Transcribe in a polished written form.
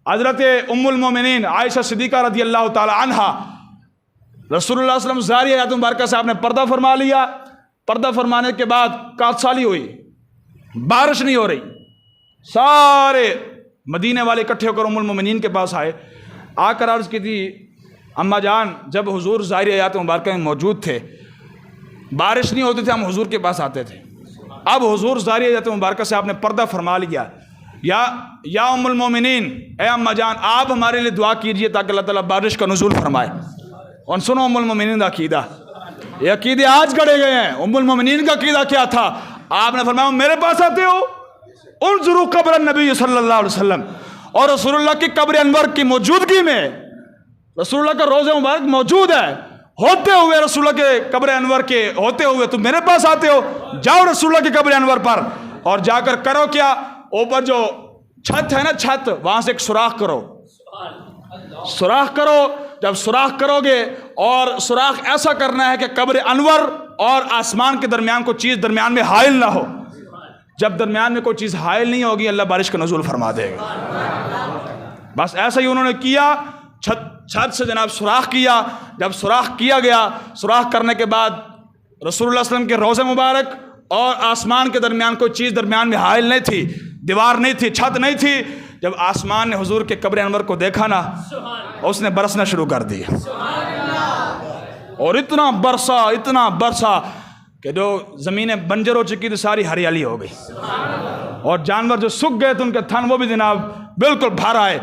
حضرت ام المومنین عائشہ صدیقہ رضی اللہ تعالی عنہا، رسول اللہ صلی اللہ علیہ وسلم زاری آیات مبارکہ سے آپ نے پردہ فرما لیا. پردہ فرمانے کے بعد 4 سالی ہوئی، بارش نہیں ہو رہی. سارے مدینے والے اکٹھے ہو کر ام المومنین کے پاس آئے. آ کر عرض کی تھی اماں جان، جب حضور ظاہری آیات مبارکہ میں موجود تھے، بارش نہیں ہوتی تھی، ہم حضور کے پاس آتے تھے. اب حضور ظاہری آیات مبارکہ سے آپ نے پردہ فرما لیا. یا ام المومنین، اے اماں جان، آپ ہمارے لیے دعا کیجئے تاکہ اللہ تعالیٰ بارش کا نزول فرمائے. اور سنو ام المومنین کا عقیدہ، یہ عقیدے آج گڑے گئے ہیں. ام المومنین کا عقیدہ کیا تھا؟ آپ نے فرمایا میرے پاس آتے ہو، انظروا قبر النبی صلی اللہ علیہ وسلم، اور رسول اللہ کی قبر انور کی موجودگی میں رسول اللہ کا روضہ مبارک موجود ہے، ہوتے ہوئے رسول اللہ کے قبر انور کے ہوتے ہوئے تم میرے پاس آتے ہو. جاؤ رسول اللہ کی قبر انور پر اور جا کر کرو کیا، اوپر جو چھت ہے نا، چھت، وہاں سے ایک سوراخ کرو. سوراخ کرو. جب سوراخ کرو گے، اور سوراخ ایسا کرنا ہے کہ قبر انور اور آسمان کے درمیان کوئی چیز درمیان میں حائل نہ ہو. جب درمیان میں کوئی چیز حائل نہیں ہوگی، اللہ بارش کا نزول فرما دے گا. بس ایسا ہی انہوں نے کیا. چھت سے جناب سوراخ کیا. جب سوراخ کیا گیا، سوراخ کرنے کے بعد رسول اللہ صلی اللہ علیہ وسلم کے روضہ مبارک اور آسمان کے درمیان کوئی چیز درمیان میں حائل نہیں تھی، دیوار نہیں تھی، چھت نہیں تھی. جب آسمان نے حضور کے قبر انور کو دیکھا نا، اس نے برسنا شروع کر دیا. اور اتنا برسا کہ جو زمینیں بنجر ہو چکی تھی ساری ہریالی ہو گئی، اور جانور جو سوکھ گئے تھے ان کے تھن وہ بھی جناب بالکل بھر آئے.